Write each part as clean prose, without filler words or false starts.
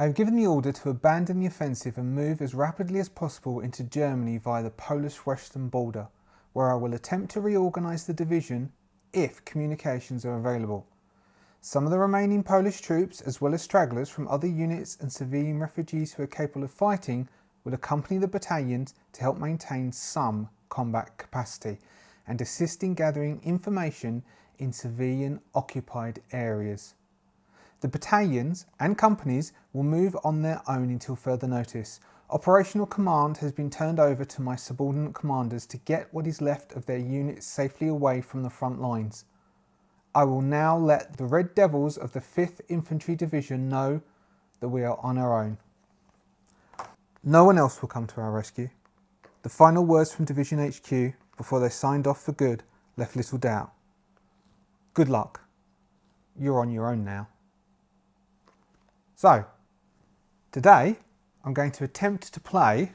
I have given the order to abandon the offensive and move as rapidly as possible into Germany via the Polish western border, where I will attempt to reorganise the division if communications are available. Some of the remaining Polish troops, as well as stragglers from other units and civilian refugees who are capable of fighting, will accompany the battalions to help maintain some combat capacity and assist in gathering information in civilian occupied areas. The battalions and companies will move on their own until further notice. Operational command has been turned over to my subordinate commanders to get what is left of their units safely away from the front lines. I will now let the Red Devils of the 5th Infantry Division know that we are on our own. No one else will come to our rescue. The final words from Division HQ before they signed off for good left little doubt. Good luck. You're on your own now. So, today I'm going to attempt to play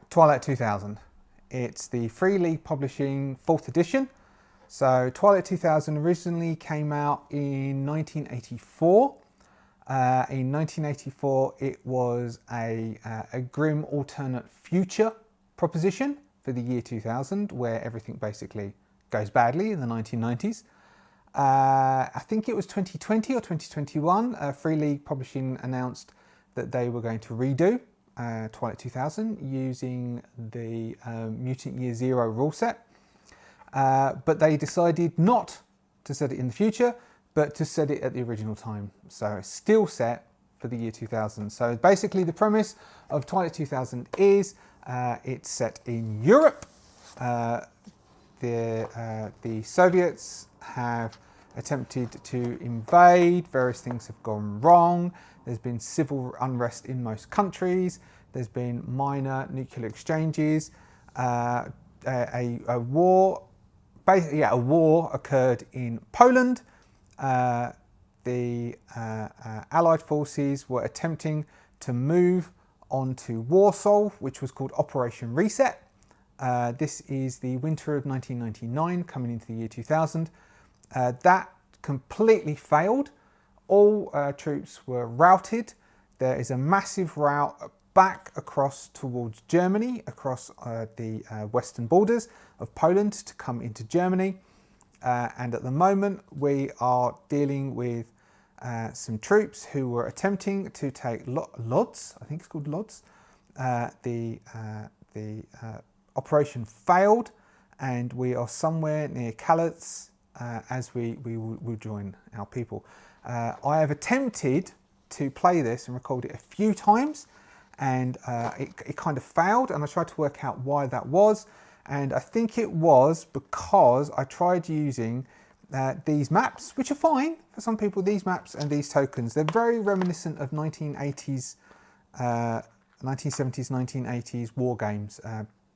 Twilight 2000. It's the Free League Publishing 4th edition. So Twilight 2000 originally came out in 1984. In 1984 it was a grim alternate future proposition for the year 2000 where everything basically goes badly in the 1990s. I think it was 2020 or 2021, Free League Publishing announced that they were going to redo Twilight 2000 using the Mutant Year Zero rule set. But they decided not to set it in the future, but to set it at the original time. So it's still set for the year 2000. So basically the premise of Twilight 2000 is it's set in Europe. The Soviets have attempted to invade, various things have gone wrong, there's been civil unrest in most countries, there's been minor nuclear exchanges, a war occurred in Poland. The Allied forces were attempting to move onto Warsaw, which was called Operation Reset. This is the winter of 1999, coming into the year 2000. That completely failed. All troops were routed. There is a massive rout back across towards Germany, across the western borders of Poland to come into Germany. And at the moment we are dealing with some troops who were attempting to take Lodz, I think it's called Lodz. The operation failed and we are somewhere near Kalitz as we will join our people. I have attempted to play this and record it a few times and it kind of failed, and I tried to work out why that was, and I think it was because I tried using these maps, which are fine for some people, these maps and these tokens. They're very reminiscent of 1980s, 1970s, 1980s war games,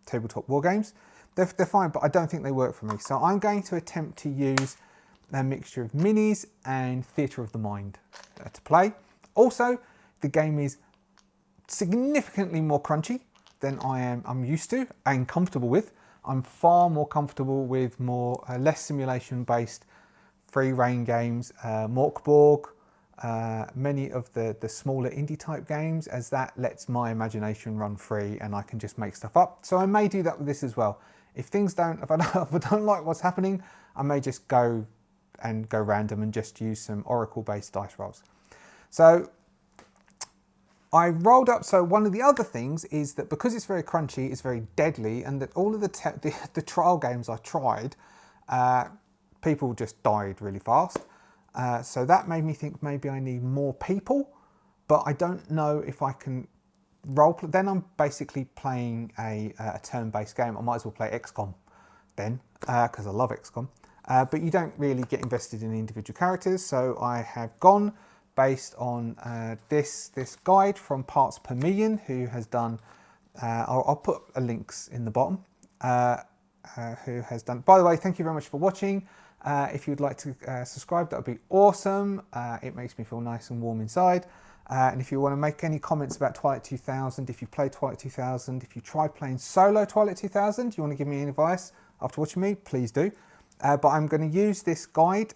tabletop war games. They're fine, but I don't think they work for me. So I'm going to attempt to use a mixture of minis and theatre of the mind to play. Also, the game is significantly more crunchy than I'm used to and comfortable with. I'm far more comfortable with less simulation based free reign games, Morkborg, many of the smaller indie type games, as that lets my imagination run free and I can just make stuff up. So I may do that with this as well. If I don't like what's happening, I may just go random and just use some Oracle based dice rolls. So I rolled up, so one of the other things is that because it's very crunchy, it's very deadly, and that all of the trial games I tried, people just died really fast. So that made me think maybe I need more people, but I don't know if I can roleplay. Then I'm basically playing a turn-based game. I might as well play XCOM then, because I love XCOM. But you don't really get invested in individual characters, so I have gone based on this guide from Parts Per Million, who has done, I'll put links in the bottom, who has done, by the way, thank you very much for watching. If you'd like to subscribe, that would be awesome. It makes me feel nice and warm inside. And if you want to make any comments about Twilight 2000, if you played Twilight 2000, if you tried playing solo Twilight 2000, you want to give me any advice after watching me, please do. But I'm going to use this guide,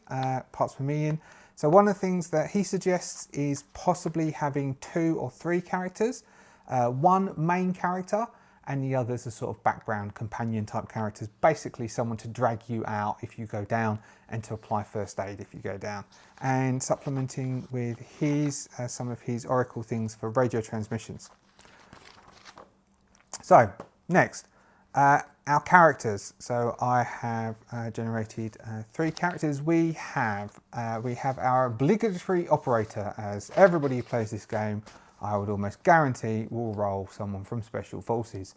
Parts Per Million. So one of the things that he suggests is possibly having 2 or 3 characters, one main character and the others are sort of background companion type characters, basically someone to drag you out if you go down and to apply first aid if you go down, and supplementing with his some of his oracle things for radio transmissions. So next, our characters. So I have generated 3 characters. We have our obligatory operator, as everybody who plays this game, I would almost guarantee, will roll someone from Special Forces.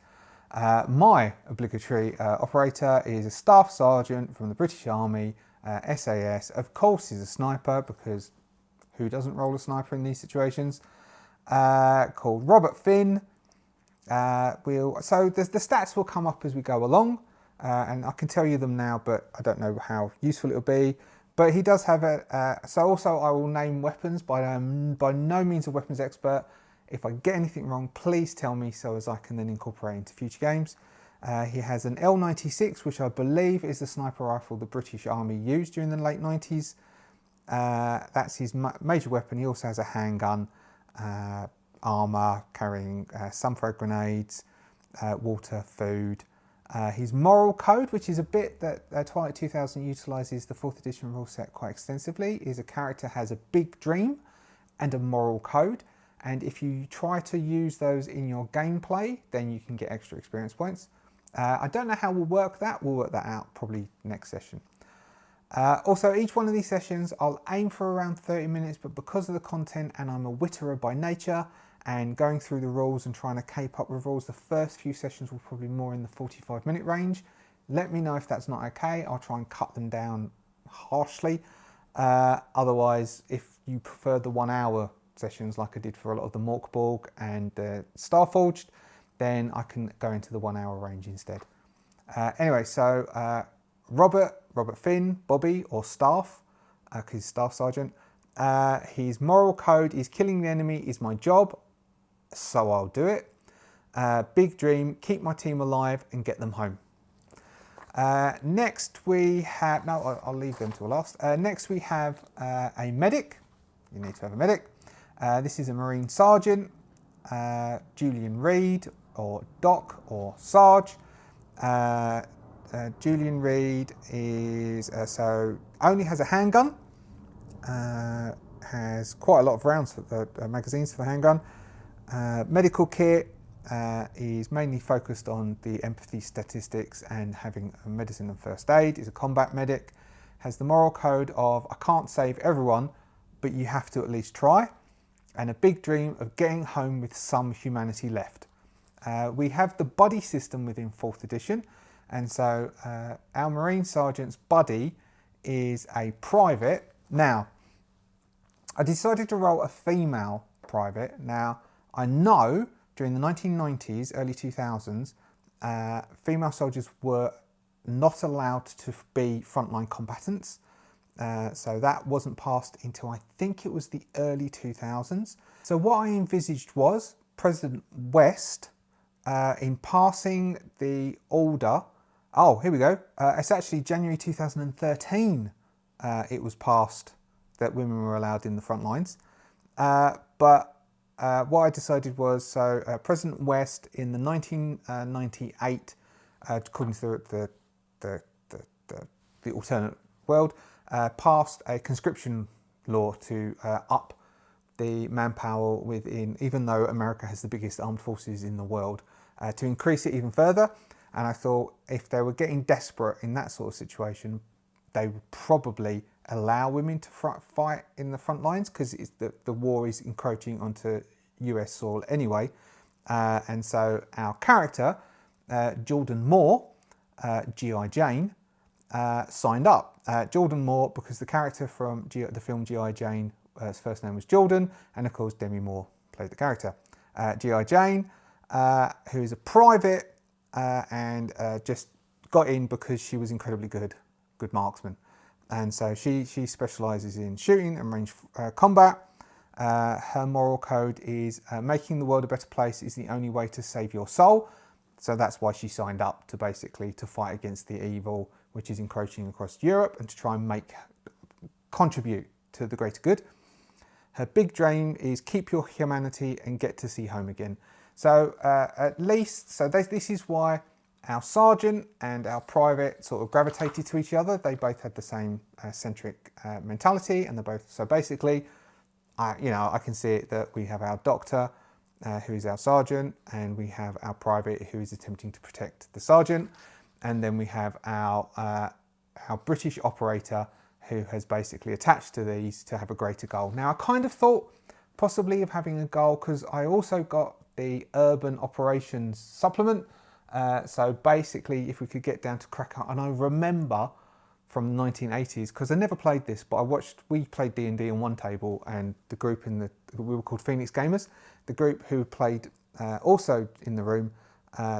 My obligatory operator is a staff sergeant from the British Army, SAS. Of course, he's a sniper, because who doesn't roll a sniper in these situations? Called Robert Finn. So the stats will come up as we go along, and I can tell you them now, but I don't know how useful it'll be. But he does have so also I will name weapons, by no means a weapons expert. If I get anything wrong, please tell me so as I can then incorporate into future games. He has an L96, which I believe is the sniper rifle the British Army used during the late 90s. That's his major weapon. He also has a handgun, armour, carrying some frag grenades, water, food. His moral code, which is a bit that Twilight 2000 utilises the 4th edition rule set quite extensively, is a character has a big dream and a moral code. And if you try to use those in your gameplay, then you can get extra experience points. I don't know how we'll work that. We'll work that out probably next session. Also, each one of these sessions, I'll aim for around 30 minutes, but because of the content and I'm a witterer by nature and going through the rules and trying to keep up with rules, the first few sessions will probably be more in the 45-minute range. Let me know if that's not okay. I'll try and cut them down harshly. Otherwise, if you prefer the 1 hour sessions like I did for a lot of the Morkborg and Starforged, then I can go into the 1 hour range instead. Anyway, so Robert Finn, Bobby, or Staff, because he's Staff Sergeant. His moral code is killing the enemy is my job, so I'll do it. Big dream, keep my team alive and get them home. Next we have, no, I'll leave them till last. Next we have a medic. You need to have a medic. This is a Marine Sergeant, Julian Reed, or Doc, or Sarge. Julian Reed is so only has a handgun, has quite a lot of rounds for the magazines for the handgun. Medical kit is mainly focused on the empathy statistics and having a medicine and first aid. Is a combat medic. Has the moral code of I can't save everyone, but you have to at least try, and a big dream of getting home with some humanity left. We have the buddy system within 4th edition. And so our Marine Sergeant's buddy is a private. Now, I decided to roll a female private. Now, I know during the 1990s, early 2000s, female soldiers were not allowed to be frontline combatants. So that wasn't passed until I think it was the early 2000s. So what I envisaged was President West, in passing the order. Oh, here we go. It's actually January 2013 it was passed that women were allowed in the front lines. But what I decided was, so President West in the 1998, according to the alternate world, passed a conscription law to up the manpower within, even though America has the biggest armed forces in the world, to increase it even further. And I thought if they were getting desperate in that sort of situation, they would probably allow women to fight in the front lines, because the war is encroaching onto US soil anyway. And so our character, Jordan Moore, G.I. Jane, signed up. Jordan Moore, because the character from the film G.I. Jane, his first name was Jordan, and of course Demi Moore played the character. G.I. Jane, who is a private, and just got in because she was incredibly good marksman, and so she specialises in shooting and range combat. Her moral code is making the world a better place is the only way to save your soul. So that's why she signed up to basically to fight against the evil which is encroaching across Europe and to try and contribute to the greater good. Her big dream is keep your humanity and get to see home again. So at least, so this is why our sergeant and our private sort of gravitated to each other. They both had the same centric mentality, and they're both, so basically, you know, I can see it that we have our doctor who is our sergeant, and we have our private who is attempting to protect the sergeant, and then we have our British operator who has basically attached to these to have a greater goal. Now, I kind of thought possibly of having a goal because I also got the urban operations supplement. So basically, if we could get down to Krakow, and I remember from the 1980s, because I never played this, but we played D&D on one table, and the group we were called Phoenix Gamers. The group who played also in the room,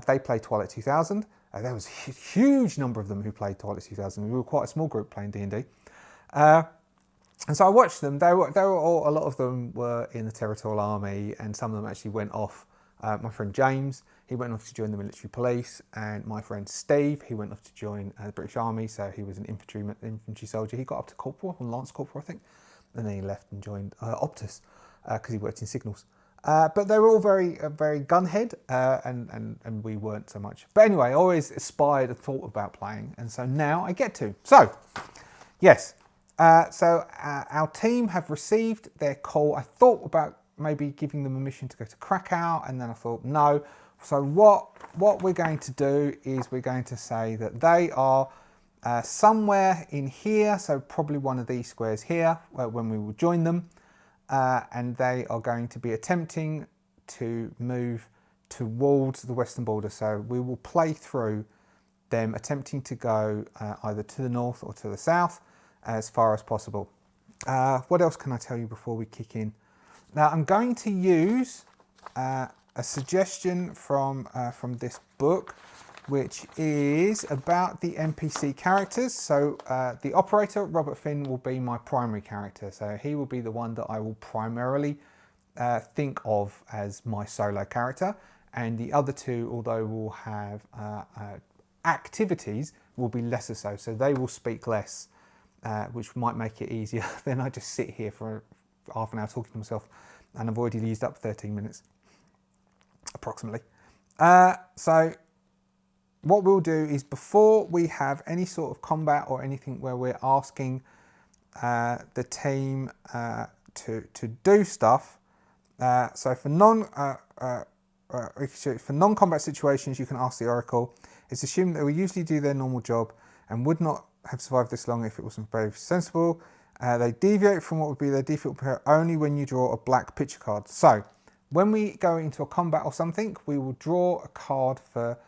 they played Twilight 2000. There was a huge number of them who played Twilight 2000. We were quite a small group playing D&D. And so I watched them. A lot of them were in the Territorial Army, and some of them actually went off. My friend James, he went off to join the military police, and my friend Steve, he went off to join the British Army, so he was an infantry soldier. He got up to corporal, or lance corporal, I think, and then he left and joined Optus because he worked in signals. But they were all very gunhead, and we weren't so much. But anyway, I always aspired and thought about playing, and so now I get to. So, yes. So our team have received their call. I thought about maybe giving them a mission to go to Krakow, and then I thought no. So what we're going to do is we're going to say that they are somewhere in here, so probably one of these squares here, when we will join them, and they are going to be attempting to move towards the western border. So we will play through them attempting to go either to the north or to the south, as far as possible. What else can I tell you before we kick in? Now, I'm going to use a suggestion from this book, which is about the NPC characters. So the operator, Robert Finn, will be my primary character. So he will be the one that I will primarily think of as my solo character. And the other two, although will have activities, will be lesser so. So they will speak less. Which might make it easier than I just sit here for half an hour talking to myself, and I've already used up 13 minutes, approximately. So what we'll do is, before we have any sort of combat or anything where we're asking the team to do stuff, so for non-combat situations, you can ask the Oracle. It's assumed that they will usually do their normal job and would not have survived this long if it wasn't very sensible. They deviate from what would be their default pair only when you draw a black picture card. So when we go into a combat or something, we will draw a card for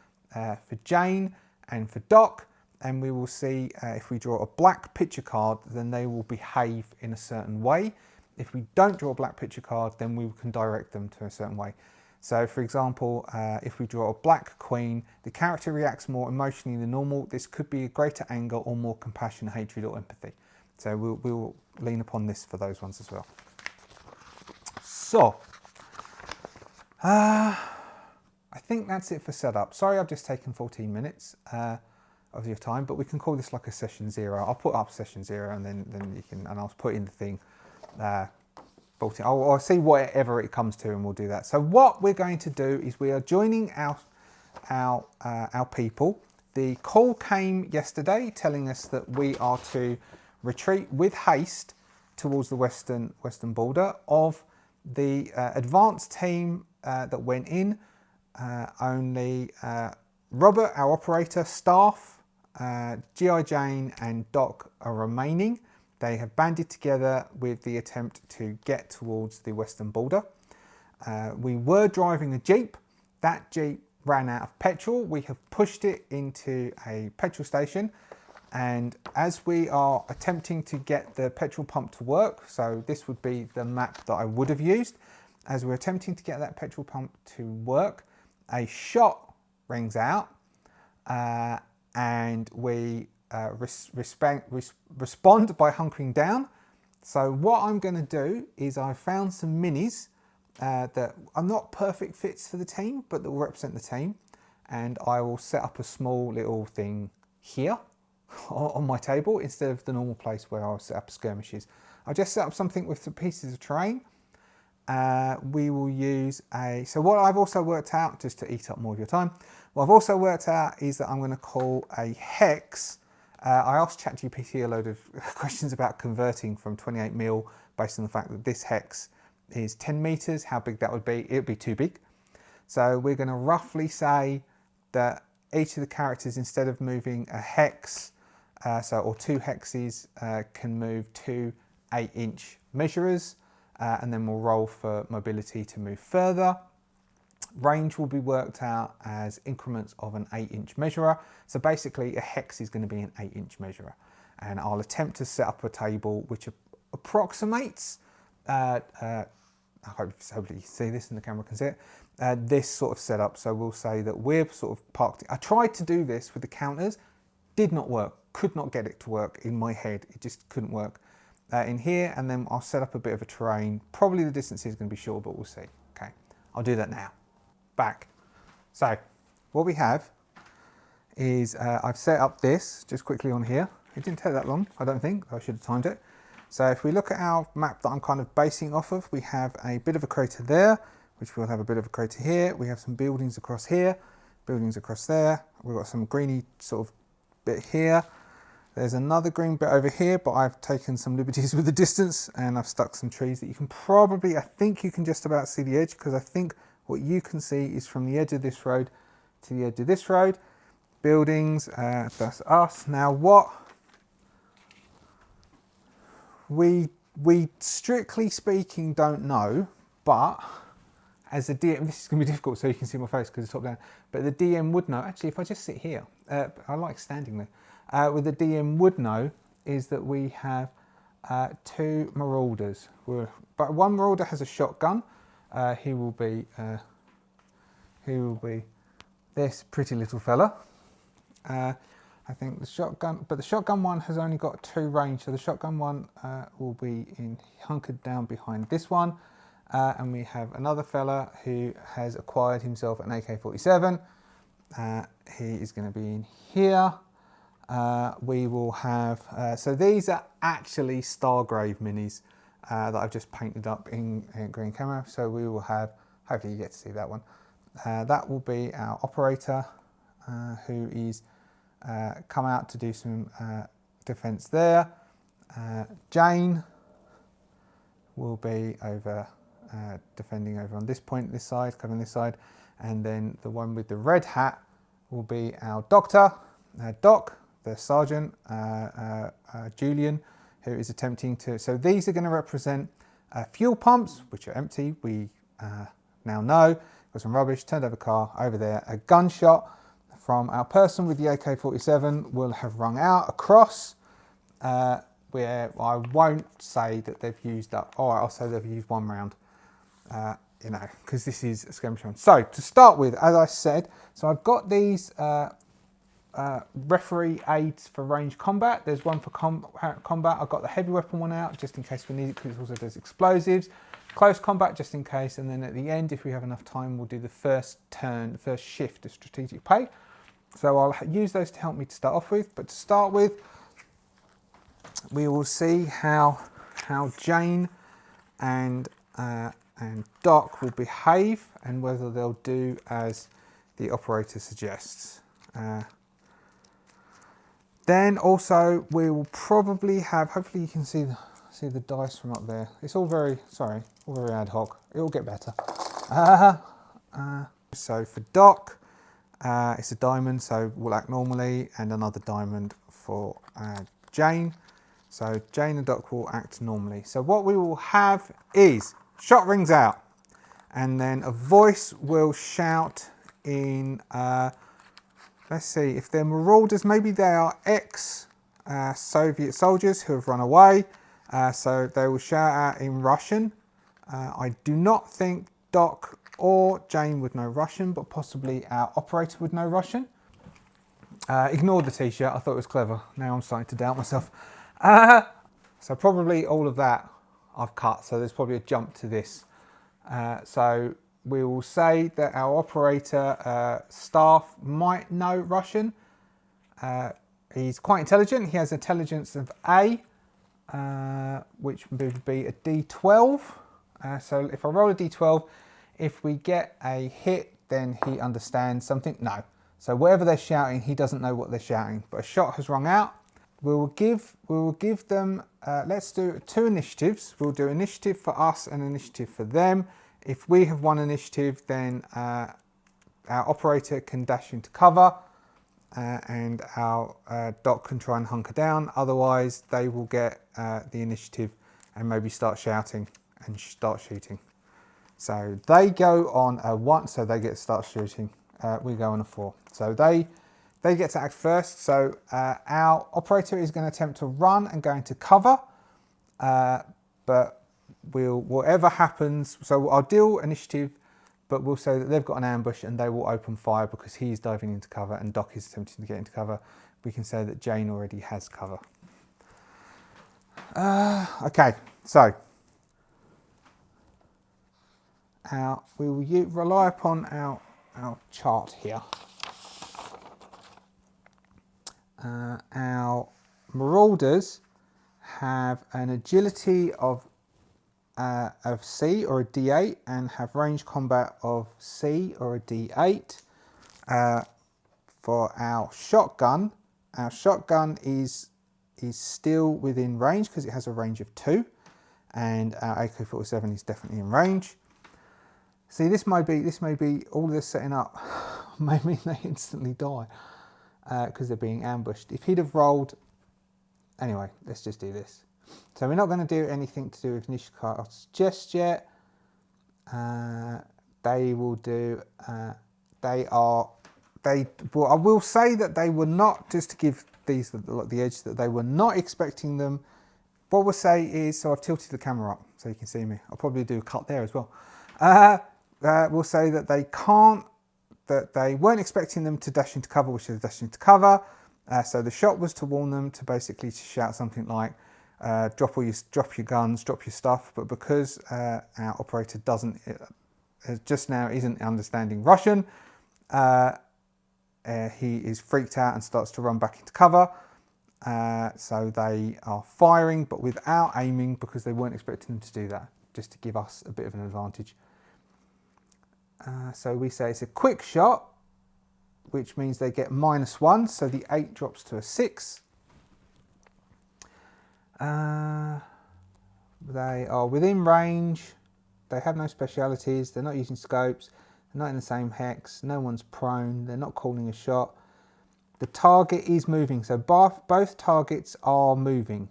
Jane and for Doc, and we will see if we draw a black picture card, then they will behave in a certain way. If we don't draw a black picture card, then we can direct them to a certain way. So, for example, if we draw a black queen, the character reacts more emotionally than normal. This could be a greater anger or more compassion, hatred, or empathy. So we'll lean upon this for those ones as well. So, I think that's it for setup. Sorry, I've just taken 14 minutes of your time, but we can call this like a session 0. I'll put up session 0, and then you can, and I'll put in the thing. I'll see whatever it comes to, and we'll do that. So what we're going to do is we are joining our people. The call came yesterday telling us that we are to retreat with haste towards the western border. Of the advanced team that went in, only Robert, our operator, staff, G.I. Jane and Doc are remaining. They have banded together with the attempt to get towards the western border. We were driving a Jeep. That Jeep ran out of petrol. We have pushed it into a petrol station, and as we are attempting to get the petrol pump to work, so this would be the map that I would have used, as we're attempting to get that petrol pump to work, a shot rings out, and we respond by hunkering down. So what I'm going to do is I found some minis that are not perfect fits for the team, but that will represent the team, and I will set up a small little thing here on my table instead of the normal place where I'll set up skirmishes. I'll just set up something with some pieces of terrain. We will use so what I've also worked out, just to eat up more of your time, what I've also worked out is that I'm going to call a hex. I asked ChatGPT a load of questions about converting from 28 mil based on the fact that this hex is 10 meters, how big that would be. It would be too big. So we're going to roughly say that each of the characters, instead of moving a hex, or 2 hexes, can move 2 8-inch measurers, and then we'll roll for mobility to move further. Range will be worked out as increments of an 8-inch measurer. So basically a hex is going to be an 8-inch measurer. And I'll attempt to set up a table which approximates, hopefully you see this and the camera can see it, this sort of setup. So we'll say that we're sort of parked. I tried to do this with the counters, did not work, could not get it to work in my head. It just couldn't work in here. And then I'll set up a bit of a terrain. Probably the distance is going to be short, but we'll see. Okay, I'll do that now. Back. So what we have is I've set up this just quickly on here. It didn't take that long, I don't think. I should have timed it. So if we look at our map that I'm kind of basing off of, we have a bit of a crater there, which we'll have a bit of a crater here. We have some buildings across here, buildings across there. We've got some greeny sort of bit here. There's another green bit over here, but I've taken some liberties with the distance and I've stuck some trees that you can probably, I think you can just about see the edge, because I think what you can see is from the edge of this road to the edge of this road. Buildings, that's us. Now what we strictly speaking don't know, but as a DM, this is going to be difficult so you can see my face because it's top down, but the DM would know. Actually, if I just sit here, I like standing there. What the DM would know is that we have 2 marauders. But one marauder has a shotgun. He will be this pretty little fella. I think the shotgun, but the shotgun one has only got 2 range, so the shotgun one will be hunkered down behind this one. And we have another fella who has acquired himself an AK-47. He is going to be in here. We will have, so these are actually Stargrave minis that I've just painted up in green camera. So we will have, hopefully you get to see that one. That will be our operator who is come out to do some defense there. Jane will be over defending over on this point, this side, covering this side. And then the one with the red hat will be our doctor, Doc, the sergeant, Julian, who is attempting to, so these are going to represent fuel pumps, which are empty. We now know, got some rubbish, turned over car, over there, a gunshot from our person with the AK-47 will have rung out across, where I won't say that they've used up, I'll say they've used 1 round, you know, because this is a skirmish round. So to start with, as I said, so I've got these referee aids for range combat. There's one for combat. I've got the heavy weapon one out just in case we need it, because it also does explosives. Close combat just in case, and then at the end, if we have enough time, we'll do the first turn, the first shift of strategic pay. So I'll use those to help me to start off with. But to start with, we will see how Jane and Doc will behave and whether they'll do as the operator suggests. Then also we will probably have, hopefully you can see the dice from up there. It's all very, all very ad hoc. It'll get better. So for Doc, it's a diamond, so we'll act normally, and another diamond for Jane. So Jane and Doc will act normally. So what we will have is shot rings out, and then a voice will shout in, let's see, if they're marauders, maybe they are ex-Soviet soldiers who have run away. So they will shout out in Russian. I do not think Doc or Jane would know Russian, but possibly our operator would know Russian. Ignore the t-shirt, I thought it was clever. Now I'm starting to doubt myself. So probably all of that I've cut, so there's probably a jump to this. So we will say that our operator staff might know Russian. He's quite intelligent. He has intelligence of A, which would be a D12. So if I roll a D12, if we get a hit, then he understands something. No. So whatever they're shouting, he doesn't know what they're shouting. But a shot has rung out. We will give them, let's do 2 initiatives. We'll do initiative for us and initiative for them. If we have 1 initiative, then our operator can dash into cover and our doc can try and hunker down. Otherwise, they will get the initiative and maybe start shouting and start shooting. So they go on a 1, so they get to start shooting. We go on a 4. So they get to act first. So our operator is going to attempt to run and go into cover. But whatever happens, so I'll deal initiative, but we'll say that they've got an ambush and they will open fire because he's diving into cover and Doc is attempting to get into cover. We can say that Jane already has cover. Okay, so we will rely upon our chart here. Our Marauders have an agility of C or a D8 and have range combat of C or a D8. For our shotgun is still within range because it has a range of 2, and our AK-47 is definitely in range. See, this may be all of this setting up may mean they instantly die because they're being ambushed. If he'd have rolled, anyway, let's just do this. So we're not going to do anything to do with initial cards just yet. They will do. I will say that they were not, just to give these the edge, that they were not expecting them. What we'll say is, so I've tilted the camera up so you can see me. I'll probably do a cut there as well. We'll say that they weren't expecting them to dash into cover, which is dashing into cover. So the shot was to warn them to basically shout something like, drop your guns, drop your stuff. But because our operator just now isn't understanding Russian, he is freaked out and starts to run back into cover. So they are firing, but without aiming because they weren't expecting them to do that, just to give us a bit of an advantage. So we say it's a quick shot, which means they get -1, so the 8 drops to a 6. They are within range, they have no specialities, they're not using scopes, they're not in the same hex, no one's prone, they're not calling a shot. The target is moving, so both targets are moving.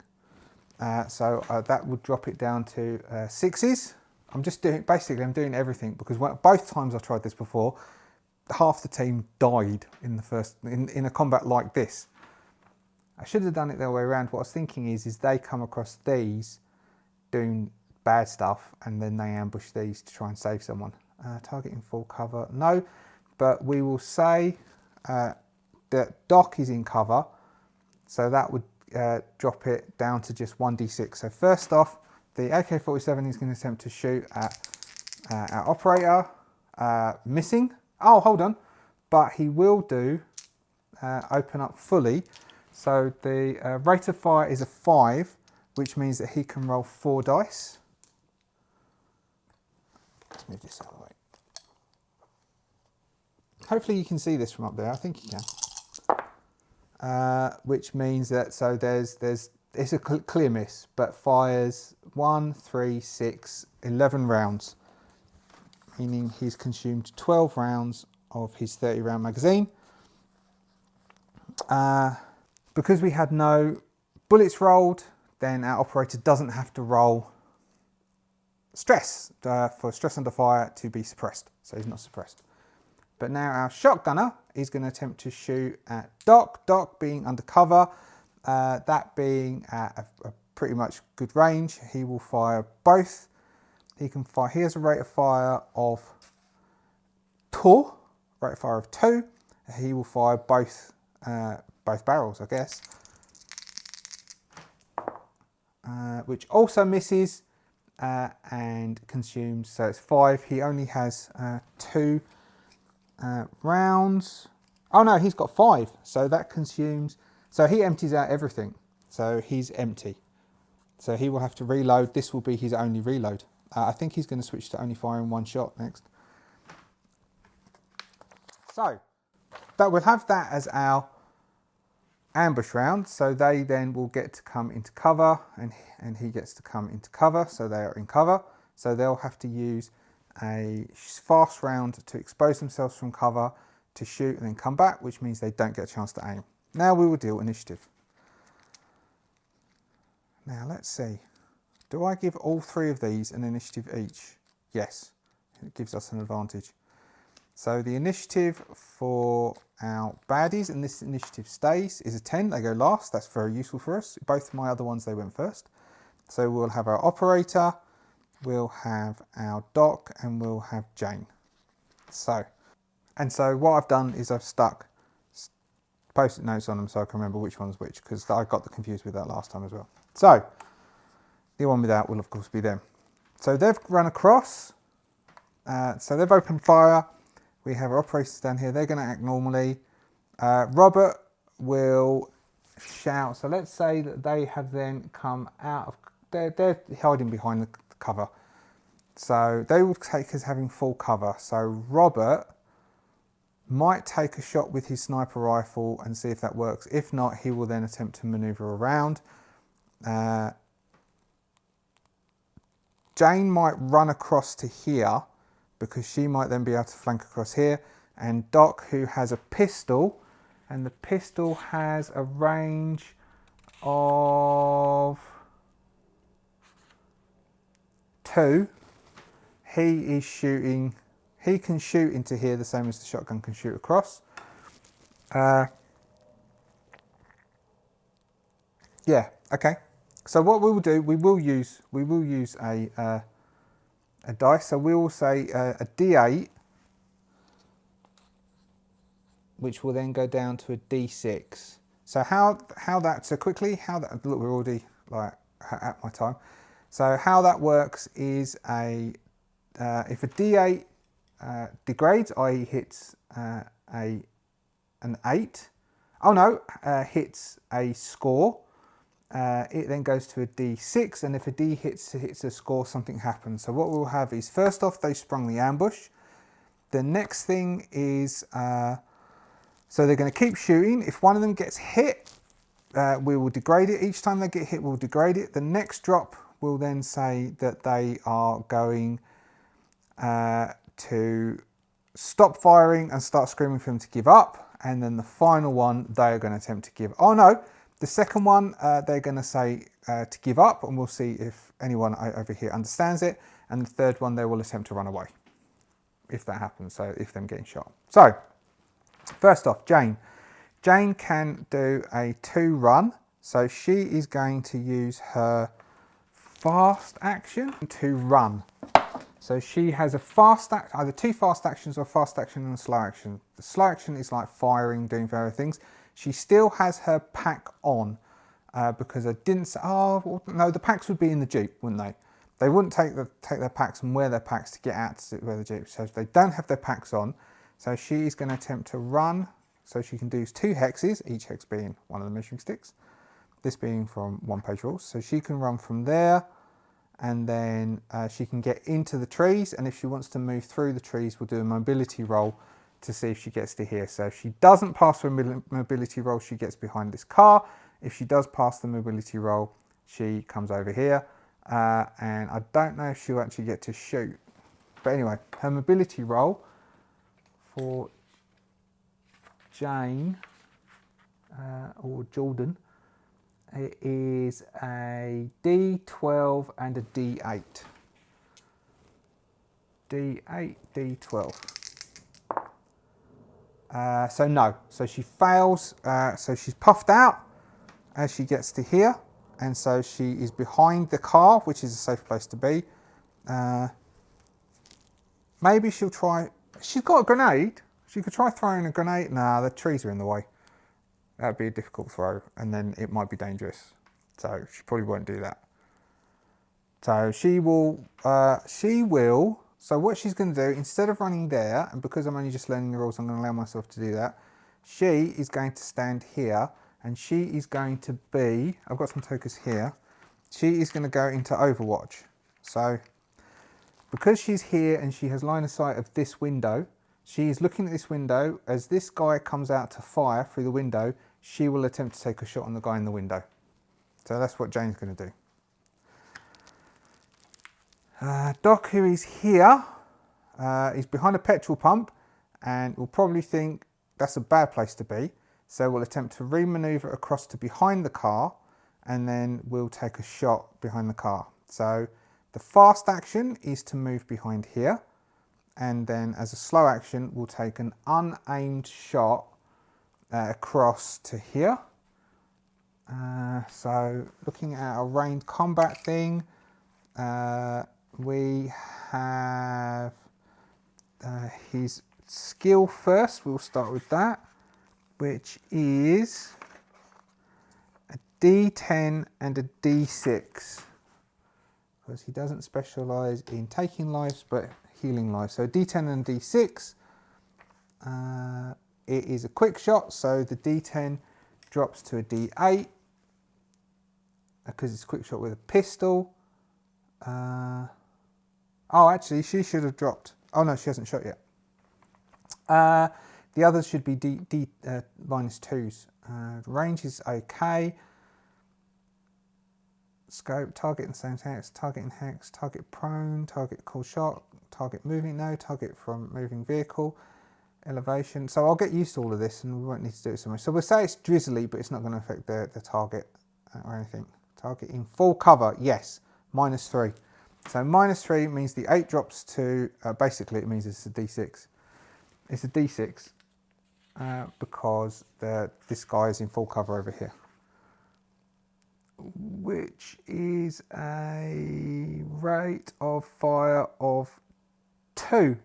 So that would drop it down to 6s. I'm doing everything because both times I tried this before, half the team died in a combat like this. I should have done it the other way around. What I was thinking is they come across these doing bad stuff and then they ambush these to try and save someone. Targeting full cover, no, but we will say that Doc is in cover, so that would drop it down to just 1d6. So first off, the AK-47 is going to attempt to shoot at our operator, missing. Oh, hold on, but he will do open up fully. So the rate of fire is a 5, which means that he can roll 4 dice. Let's move this out of the way. Hopefully you can see this from up there. I think you can. Which means that it's a clear miss, but fires 1, 3, 6, 11 rounds, meaning he's consumed 12 rounds of his 30-round magazine. Because we had no bullets rolled, then our operator doesn't have to roll stress for stress under fire to be suppressed, so he's not suppressed. But now our shotgunner is going to attempt to shoot at Doc, Doc being undercover, that being at a pretty much good range. He will fire both. He has a rate of fire of 2, rate of fire of 2. He will fire both barrels, I guess, which also misses and consumes, so it's 5. He only has 2 rounds. Oh no, he's got 5, so that consumes. So he empties out everything. So he's empty. So he will have to reload. This will be his only reload. I think he's going to switch to only firing one shot next. So that we'll have that as our ambush round. So they then will get to come into cover, and he gets to come into cover. So they are in cover. So they'll have to use a fast round to expose themselves from cover, to shoot and then come back, which means they don't get a chance to aim. Now we will deal initiative. Now let's see. Do I give all three of these an initiative each? Yes, it gives us an advantage. So the initiative for our baddies, and this initiative stays, is a 10. They go last. That's very useful for us. Both my other ones, they went first. So we'll have our operator, we'll have our doc, and we'll have Jane. So what I've done is I've stuck post-it notes on them so I can remember which one's which, because I got confused with that last time as well. So the one without will of course be them. So they've run across, so they've opened fire. We have our operators down here, they're going to act normally. Robert will shout, so let's say that they have then come out of, they're hiding behind the cover. So they will take as having full cover. So Robert might take a shot with his sniper rifle and see if that works. If not, he will then attempt to maneuver around. Jane might run across to here because she might then be able to flank across here. And Doc, who has a pistol, and the pistol has a range of 2. He is shooting. He can shoot into here the same as the shotgun can shoot across. Yeah, okay. So what we will do, we will use a dice. So we will say a D8, which will then go down to a D6. So look, we're already like at my time. So how that works is if a D8 degrades, i.e. hits an 8. Oh no, hits a score. It then goes to a D6, and if a D hits a score, something happens. So what we'll have is, first off, they sprung the ambush. The next thing is, so they're going to keep shooting. If one of them gets hit, we will degrade it. Each time they get hit, we'll degrade it. The next drop will then say that they are going to stop firing and start screaming for them to give up. And then the final one, they are going to attempt to give. Oh no, the second one, they're going to say to give up, and we'll see if anyone over here understands it. And the third one, they will attempt to run away, if that happens, so if them getting shot. So, first off, Jane. Jane can do a 2 run, so she is going to use her fast action to run. So she has a fast action, either 2 fast actions or a fast action and a slow action. The slow action is like firing, doing various things. She still has her pack on because I didn't say, oh no, the packs would be in the Jeep, wouldn't they? They wouldn't take their packs and wear their packs to get out to where the Jeep. So they don't have their packs on. So she is going to attempt to run. So she can do 2 hexes, each hex being one of the measuring sticks. This being from 1-page rules. So she can run from there, and then she can get into the trees. And if she wants to move through the trees, we'll do a mobility roll to see if she gets to here. So if she doesn't pass her mobility roll, she gets behind this car. If she does pass the mobility roll, she comes over here. And I don't know if she'll actually get to shoot. But anyway, her mobility roll for Jane or Jordan, it is a D12 and a D8. D8, D12. So no, so she fails, so she's puffed out as she gets to here, and so she is behind the car, which is a safe place to be. Maybe she'll try, she's got a grenade, she could try throwing a grenade. Nah, the trees are in the way. That'd be a difficult throw, and then it might be dangerous. So she probably won't do that. So she will, so what she's going to do, instead of running there, and because I'm only just learning the rules, I'm going to allow myself to do that, she is going to stand here, and she is going to be, I've got some tokens here, she is going to go into Overwatch. So because she's here and she has line of sight of this window, she is looking at this window. As this guy comes out to fire through the window, she will attempt to take a shot on the guy in the window. So that's what Jane's going to do. Doc, who is here, is behind a petrol pump and will probably think that's a bad place to be. So we'll attempt to re-maneuver across to behind the car, and then we'll take a shot behind the car. So the fast action is to move behind here, and then as a slow action, we'll take an unaimed shot across to here. So looking at a ranged combat thing, we have his skill first. We'll start with that, which is a D10 and a D6, because he doesn't specialise in taking lives but healing lives. So D10 and D6. It is a quick shot, so the D10 drops to a D8 because it's a quick shot with a pistol. Oh, actually, she should have dropped. Oh no, she hasn't shot yet. The others should be minus twos. Range is okay. Scope, target in the same hex, target in hex, target prone, target cool shot, target moving, no, target from moving vehicle, elevation. So I'll get used to all of this and we won't need to do it so much. So we'll say it's drizzly, but it's not going to affect the target or anything. Target in full cover, yes, minus 3. So minus 3 means the 8 drops to, basically it means it's a D6. It's a D6 because this guy is in full cover over here, which is a rate of fire of 2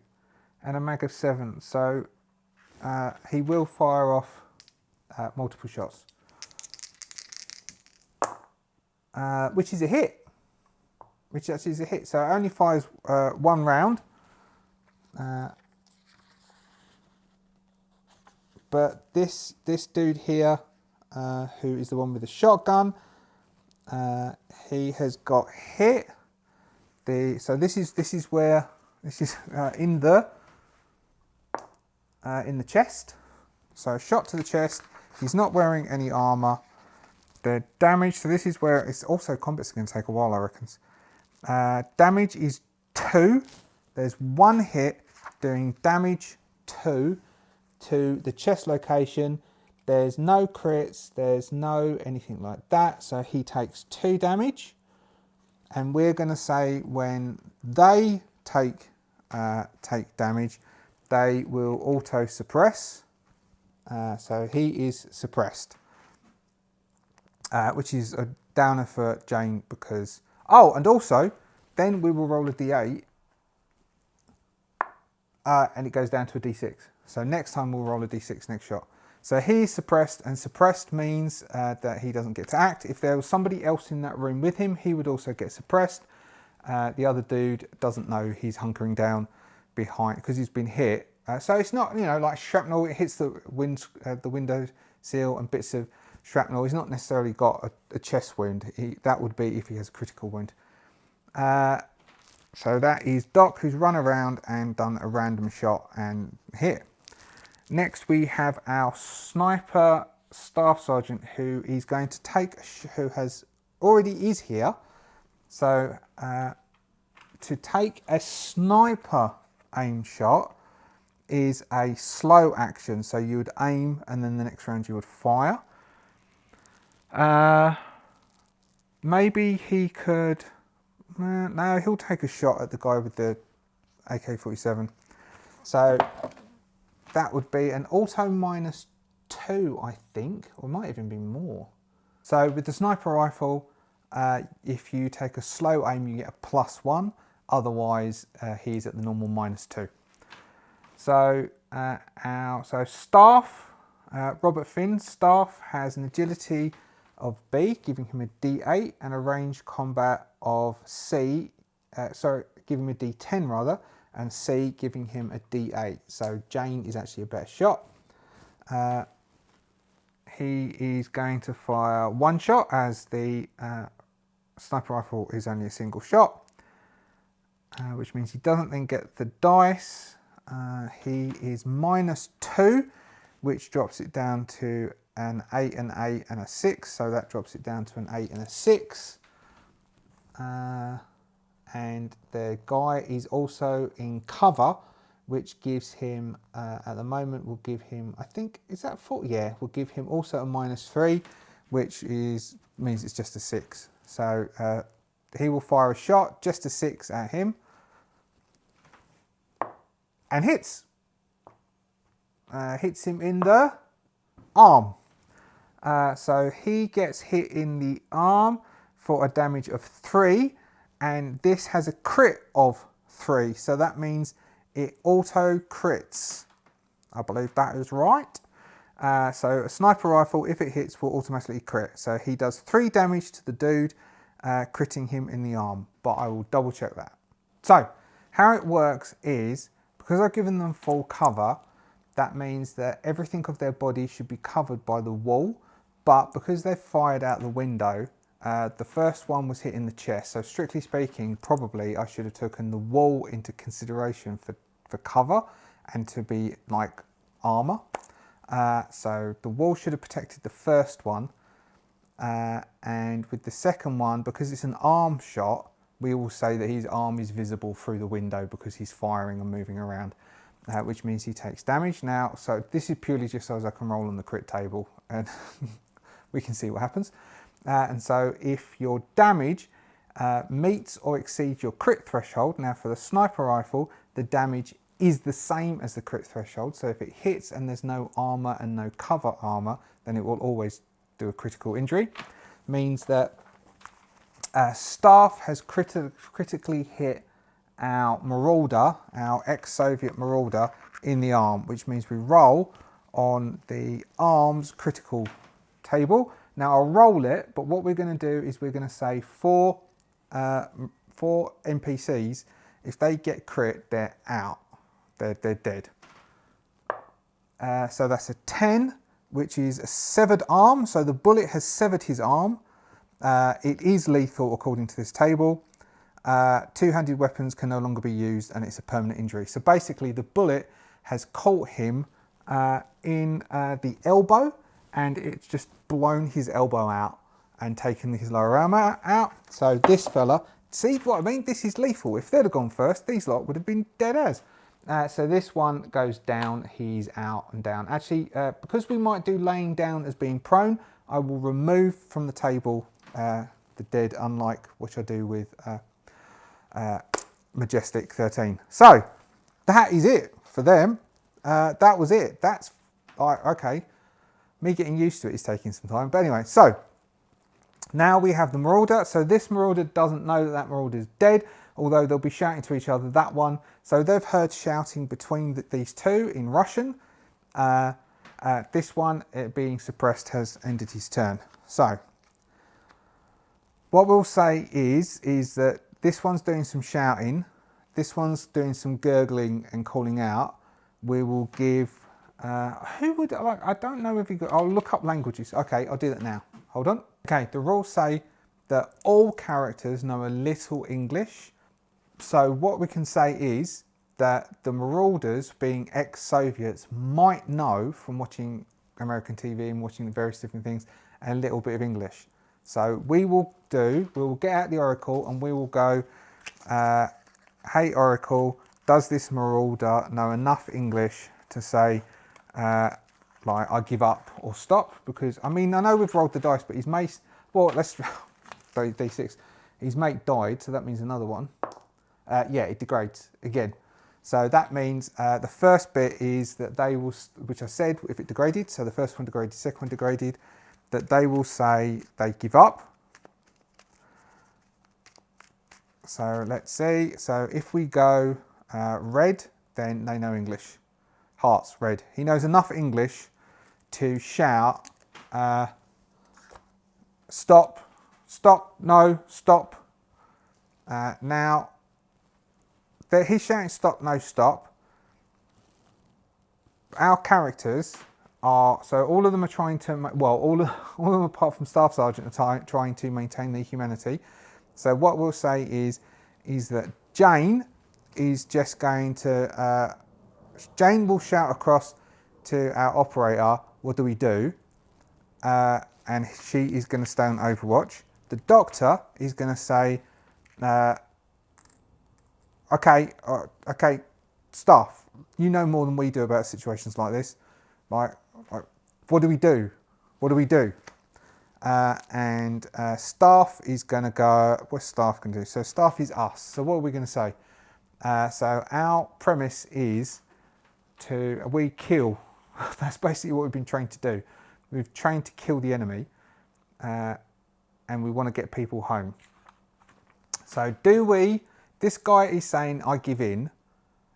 and a mag of 7. So he will fire off multiple shots, which is a hit. Which actually is a hit. So it only fires 1 round. But this dude here, who is the one with the shotgun, he has got hit. So this is where this is in the chest. So shot to the chest. He's not wearing any armor. The damage. So this is where it's also combat's going to take a while, I reckon. Damage is 2. There's 1 hit doing damage 2 to the chest location. There's no crits, there's no anything like that, so he takes 2 damage, and we're going to say when they take damage, they will auto suppress. So he is suppressed, which is a downer for Jane because and also then we will roll a D8 and it goes down to a D6. So next time we'll roll a D6 next shot. So he's suppressed, and suppressed means that he doesn't get to act. If there was somebody else in that room with him, he would also get suppressed. The other dude doesn't know he's hunkering down behind because he's been hit. So it's not, like shrapnel. It hits the window sill and bits of shrapnel. He's not necessarily got a chest wound. That would be if he has a critical wound. So that is Doc, who's run around and done a random shot and hit. Next we have our sniper staff sergeant, who is going to take, who already is here. So to take a sniper aim shot is a slow action. So you would aim and then the next round you would fire. Maybe he could, no, he'll take a shot at the guy with the AK-47. So that would be an auto minus 2, I think, or it might even be more. So with the sniper rifle, if you take a slow aim, you get a +1. Otherwise, he's at the normal -2. So staff, Robert Finn's staff has an agility of B, giving him a D8, and a range combat of C, giving him a D10 rather, and C giving him a D8. So Jane is actually a better shot. he is going to fire one shot, as the sniper rifle is only a single shot, which means he doesn't then get the dice. He is -2, which drops it down to an 8, an 8 and a 6, so that drops it down to an 8 and a 6. And the guy is also in cover, which gives him, at the moment, will give him, I think, is that 4? Yeah, will give him also a -3, which means it's just a 6. So he will fire a shot, just a 6 at him, and hits. Hits him in the arm. So he gets hit in the arm for a damage of 3, and this has a crit of 3, so that means it auto crits. I believe that is right. So a sniper rifle, if it hits, will automatically crit. So he does 3 damage to the dude, critting him in the arm, but I will double check that. So how it works is, because I've given them full cover, that means that everything of their body should be covered by the wall, but because they've fired out the window, the first one was hit in the chest, so strictly speaking, probably I should have taken the wall into consideration for cover and to be like armour. So the wall should have protected the first one, and with the second one, because it's an arm shot, we will say that his arm is visible through the window because he's firing and moving around, which means he takes damage. Now, so this is purely just so as I can roll on the crit table and we can see what happens. And so if your damage meets or exceeds your crit threshold, now for the sniper rifle, the damage is the same as the crit threshold. So if it hits and there's no armor and no cover armor, then it will always do a critical injury. Means that Staff has critically hit our Marauder, our ex-Soviet Marauder, in the arm, which means we roll on the arms critical table. Now I'll roll it, but what we're going to do is we're going to say four NPCs, if they get crit, they're out. They're dead. So that's a 10, which is a severed arm. So the bullet has severed his arm. It is lethal according to this table. Two-handed weapons can no longer be used, and it's a permanent injury. So basically the bullet has caught him in the elbow, and it's just blown his elbow out and taken his lower arm out. So this fella, see what I mean? This is lethal. If they'd have gone first, these lot would have been dead as. So this one goes down, he's out and down. Actually, because we might do laying down as being prone, I will remove from the table the dead, unlike which I do with Majestic 13. So that is it for them. That was it. That's okay. Me getting used to it is taking some time. But anyway, so now we have the Marauder. So this Marauder doesn't know that that Marauder is dead, although they'll be shouting to each other, that one. So they've heard shouting between these two in Russian. This one, it being suppressed, has ended his turn. So what we'll say is that this one's doing some shouting, this one's doing some gurgling and calling out. We will give, who would, I don't know if you could, I'll look up languages. Okay, I'll do that now. Hold on. Okay, the rules say that all characters know a little English. So what we can say is that the Marauders, being ex-Soviets, might know from watching American TV and watching various different things a little bit of English. So we will get out the Oracle and we will go, hey Oracle, does this Marauder know enough English to say, like, I give up or stop? Because, I mean, I know we've rolled the dice, but his mate, well, let's, D6, his mate died, so that means another one. Yeah, it degrades again. So that means the first bit is that they will, which I said, if it degraded, so the first one degraded, second one degraded, that they will say they give up. So let's see. So if we go red, then they know English. Hearts, red. He knows enough English to shout, stop, stop, no, stop. Now, he's shouting stop, no, stop. Our characters are, so all of them are trying to, well, all of them apart from Staff Sergeant are trying to maintain their humanity. So what we'll say is that Jane is just going to, Jane will shout across to our operator, what do we do? And she is going to stay on Overwatch. The Doctor is going to say, okay, Staff, you know more than we do about situations like this. Like, what do we do? What do we do? And Staff is going to go, what's Staff going to do? So Staff is us. So what are we going to say? So our premise is we kill. That's basically what we've been trained to do. We've trained to kill the enemy, and we want to get people home. So this guy is saying, I give in.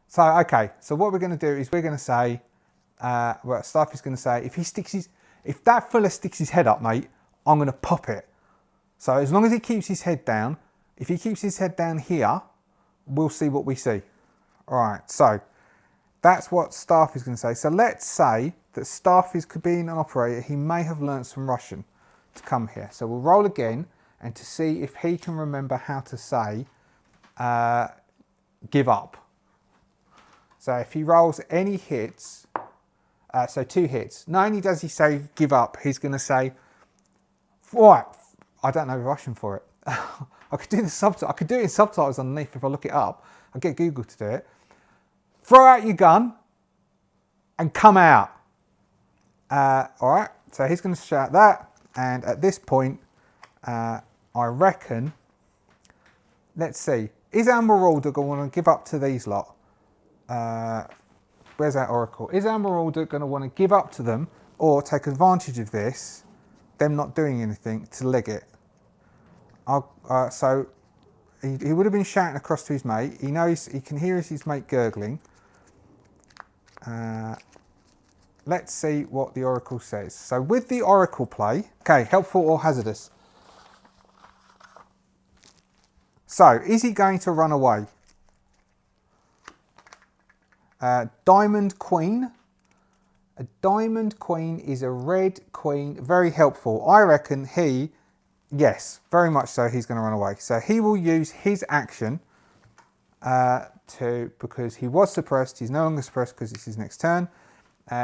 So, okay, so what we're going to do is we're going to say, Staff is going to say, if that fella sticks his head up, mate, I'm going to pop it. So as long as he keeps his head down, if he keeps his head down here, we'll see what we see. All right, so that's what Staff is going to say. So let's say that Staff could be an operator. He may have learnt some Russian to come here. So we'll roll again and to see if he can remember how to say give up. So if he rolls any hits, so 2 hits, not only does he say give up, he's going to say, right, I don't know Russian for it. I could do the subtitle. I could do it in subtitles underneath if I look it up. I'll get Google to do it. Throw out your gun and come out. All right, so he's going to shout that. And at this point, I reckon, let's see, is our Marauder going to want to give up to these lot? Where's our Oracle? Is our Marauder going to want to give up to them or take advantage of this, them not doing anything, to leg it? So he would have been shouting across to his mate. He knows, he can hear his mate gurgling. Let's see what the Oracle says. So with the Oracle play, okay, helpful or hazardous? So is he going to run away? Diamond Queen. A Diamond Queen is a red queen, very helpful. I reckon yes, very much so, he's going to run away. So he will use his action because he was suppressed, he's no longer suppressed because it's his next turn.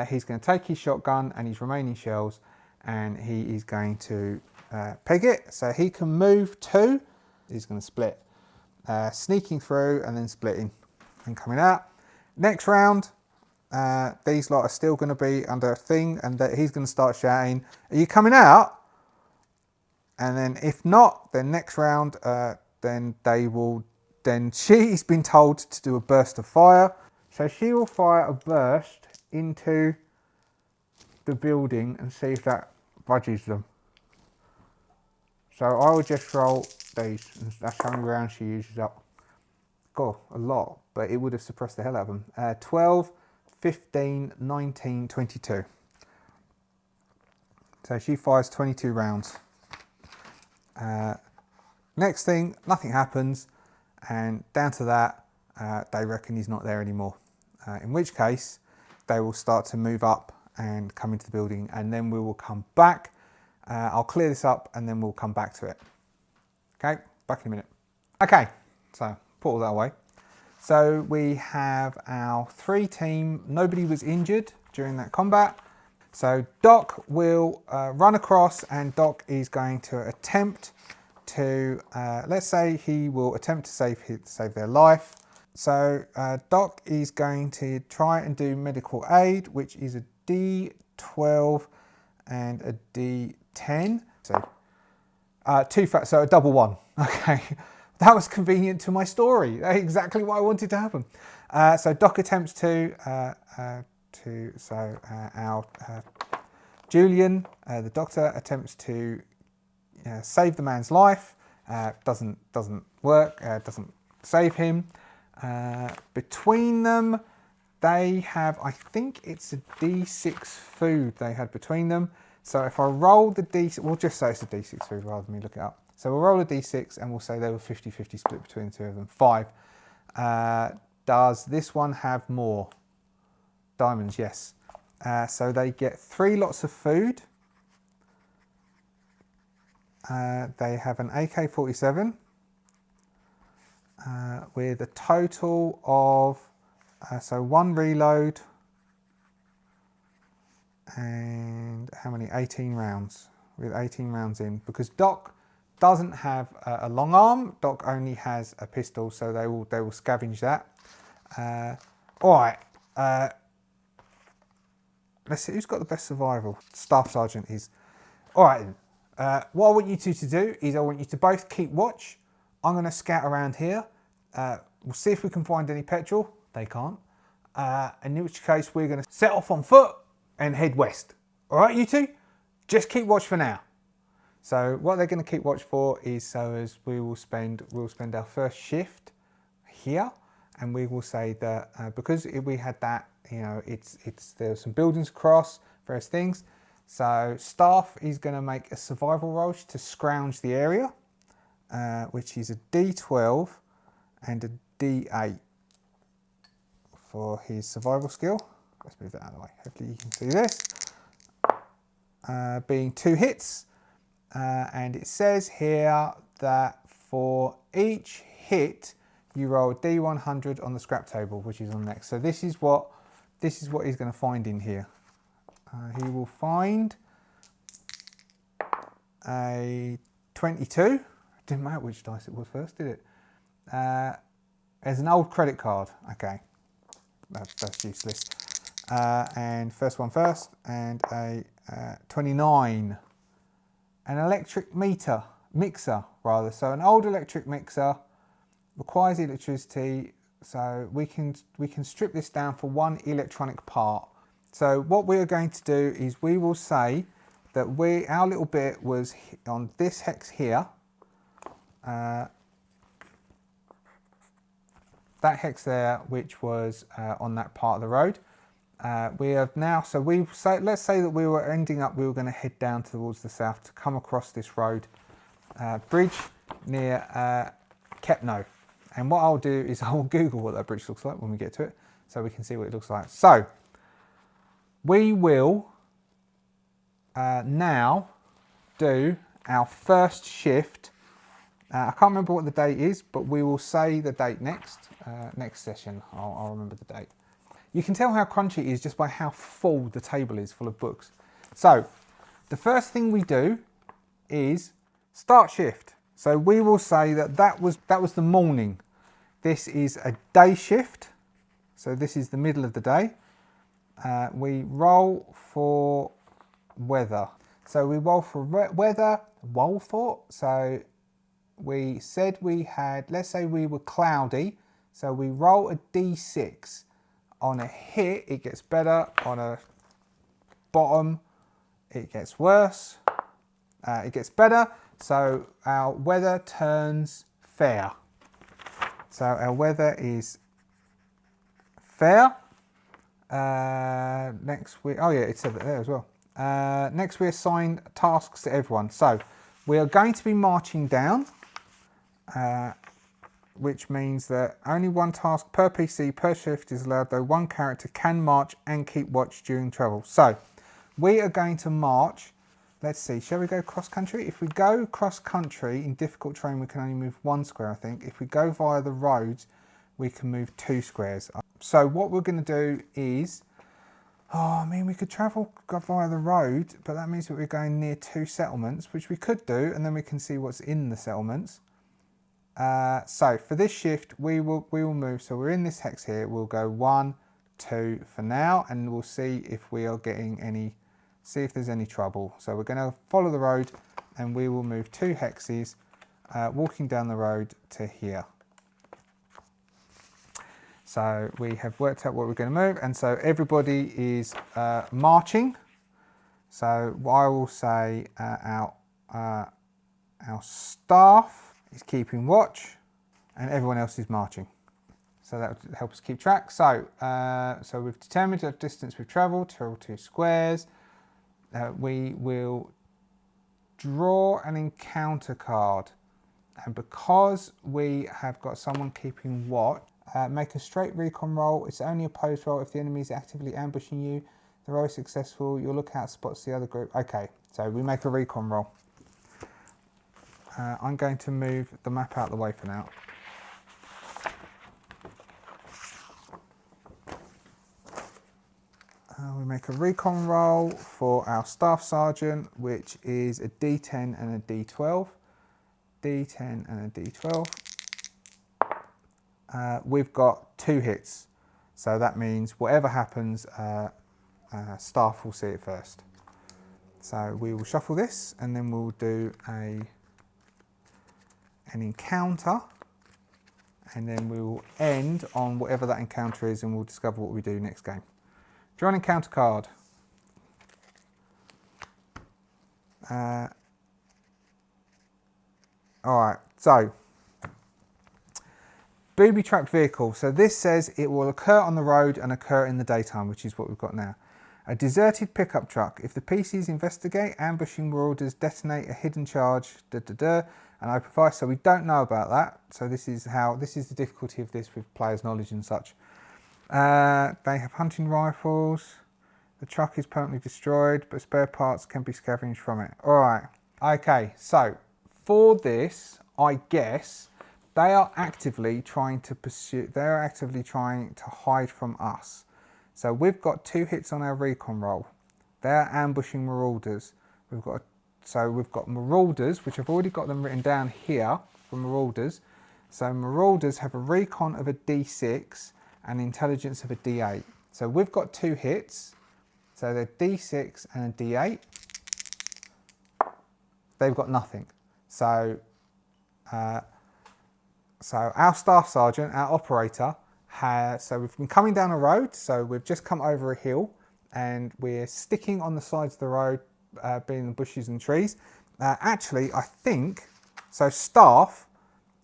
He's going to take his shotgun and his remaining shells and he is going to peg it. So he can move 2, he's going to split. Sneaking through and then splitting and coming out. Next round, these lot are still going to be under a thing and that he's going to start shouting, are you coming out? And then if not, then next round, then she's been told to do a burst of fire. So she will fire a burst into the building and see if that budges them. So I will just roll these, and that's how many rounds she uses up. God, a lot, but it would have suppressed the hell out of them. 12, 15, 19, 22. So she fires 22 rounds. Next thing, nothing happens, and down to that, they reckon he's not there anymore. In which case, they will start to move up and come into the building, and then we will come back. I'll clear this up, and then we'll come back to it. Okay, back in a minute. Okay, so put all that away. So we have our 3 team. Nobody was injured during that combat. So Doc will run across, and Doc is going to attempt to, let's say he will attempt to save their life. So Doc is going to try and do medical aid, which is a D12 and a D10. So so a double 1. Okay, that was convenient to my story. Exactly what I wanted to happen. So Doc attempts our Julian, the Doctor, attempts to save the man's life. Doesn't work. Doesn't save him. Between them, they have, I think it's a D6 food they had between them. So if I roll the D6, we'll just say it's a D6 food rather than me look it up. So we'll roll a D6 and we'll say they were 50-50 split between the 2 of them. 5. Does this one have more diamonds? Yes. So they get 3 lots of food. They have an AK-47 with a total of, so 1 reload and how many? 18 rounds, with 18 rounds in, because Doc doesn't have a long arm. Doc only has a pistol, so they will scavenge that. All right, let's see who's got the best survival. Staff Sergeant is. All right then. What I want you two to do is I want you to both keep watch. I'm going to scout around here. We'll see if we can find any petrol. They can't. In which case we're going to set off on foot and head west. All right, you two? Just keep watch for now. So what they're going to keep watch for is so as we'll spend our first shift here, and we will say that because we had that, you know, there's some buildings across, various things. So staff is going to make a survival roll to scrounge the area, which is a D12 and a D8 for his survival skill. Let's move that out of the way. Hopefully you can see this. Being 2 hits. And it says here that for each hit, you roll a D100 on the scrap table, which is on next. So this is what he's going to find in here. He will find a 22. Didn't matter which dice it was first, did it? As an old credit card. Okay, that's useless. And first one first, and a 29. An electric mixer rather. So an old electric mixer requires electricity. So we can strip this down for 1 electronic part. So what we are going to do is we will say that our little bit was on this hex here. That hex there, which was on that part of the road. We have now, so let's say that we were going to head down towards the south to come across this road bridge near Kepno. And what I'll do is I will Google what that bridge looks like when we get to it, so we can see what it looks like. So we will now do our first shift. I can't remember what the date is, but we will say the date next session. I'll remember the date. You can tell how crunchy it is just by how full the table is full of books. So the first thing we do is start shift. So we will say that was the morning. This is a day shift. So this is the middle of the day. We roll for weather. So we roll for weather, so we said we had, let's say we were cloudy. So we roll a D6. On a hit, it gets better. On a bottom, it gets worse. It gets better. So our weather turns fair. So our weather is fair. Next we, oh yeah, it said that there as well. Next we assign tasks to everyone. So we are going to be marching down, which means that only 1 task per PC per shift is allowed, though 1 character can march and keep watch during travel. So we are going to march. Let's see, shall we go cross country? If we go cross country in difficult terrain, we can only move 1 square, I think. If we go via the roads, we can move 2 squares. So what we're going to do is, we could go via the road, but that means that we're going near 2 settlements, which we could do, and then we can see what's in the settlements. So for this shift, we will move. So we're in this hex here. We'll go 1, 2 for now, and we'll see if we are getting see if there's any trouble. So we're going to follow the road, and we will move 2 hexes, walking down the road to here. So we have worked out what we're going to move, and so everybody is marching. So I will say our staff is keeping watch, and everyone else is marching. So that will help us keep track. So so we've determined the distance we've travelled, travel 2 squares. We will draw an encounter card, and because we have got someone keeping watch, make a straight recon roll. It's only a opposed roll if the enemy is actively ambushing you. The roll is successful. Your lookout spots the other group. Okay, so we make a recon roll. I'm going to move the map out of the way for now. We make a recon roll for our staff sergeant, which is a D10 and a D12. D10 and a D12. We've got 2 hits, so that means whatever happens, staff will see it first. So we will shuffle this, and then we'll do an encounter, and then we will end on whatever that encounter is, and we'll discover what we do next game. Draw an encounter card. Alright, so booby-trapped vehicle. So this says it will occur on the road and occur in the daytime, which is what we've got now. A deserted pickup truck. If the PCs investigate, ambushing marauders detonate a hidden charge, and I provide. So we don't know about that. So this is the difficulty of this with players' knowledge and such. They have hunting rifles. The truck is permanently destroyed, but spare parts can be scavenged from it. All right. Okay. So for this, I guess they are actively trying to pursue. They are actively trying to hide from us. So we've got 2 hits on our recon roll. They're ambushing marauders. We've got marauders, which I've already got them written down here for marauders. So marauders have a recon of a D6 and intelligence of a D8. So we've got 2 hits. So they're D6 and a D8. They've got nothing. So our staff sergeant, our operator, so we've been coming down a road, so we've just come over a hill and we're sticking on the sides of the road, being the bushes and trees. Actually, I think, so staff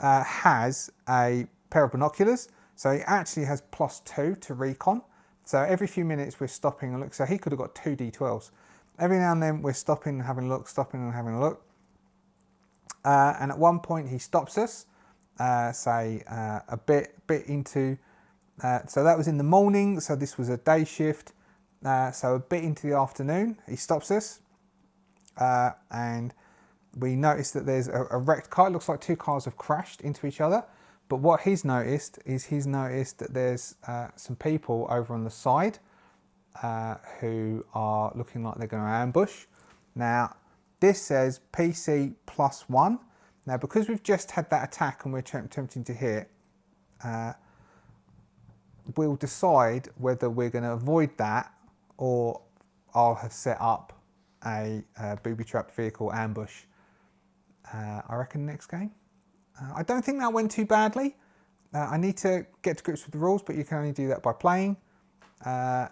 has a pair of binoculars, so he actually has +2 to recon. So every few minutes we're stopping and look, so he could have got 2 D12s. Every now and then we're stopping and having a look, stopping and having a look. And at one point he stops us, a bit into, so that was in the morning, so this was a day shift, so a bit into the afternoon, he stops us, and we notice that there's a wrecked car. It looks like 2 cars have crashed into each other, but what he's noticed is that there's some people over on the side who are looking like they're going to ambush. Now, this says PC +1. Now, because we've just had that attack and we're attempting to hit, we'll decide whether we're going to avoid that or I'll have set up a booby-trapped vehicle ambush, I reckon, next game. I don't think that went too badly. I need to get to grips with the rules, but you can only do that by playing. So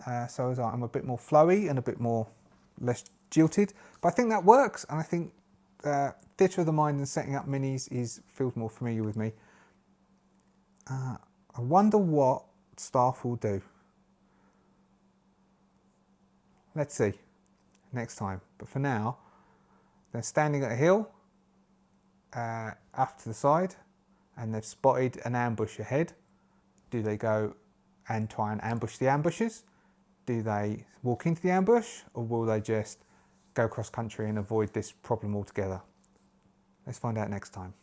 as I'm a bit more flowy and a bit less jilted, but I think that works, and I think Theatre of the Mind and setting up minis feels more familiar with me. I wonder what staff will do. Let's see next time. But for now, they're standing at a hill, off to the side, and they've spotted an ambush ahead. Do they go and try and ambush the ambushers? Do they walk into the ambush, or will they just go cross country and avoid this problem altogether? Let's find out next time.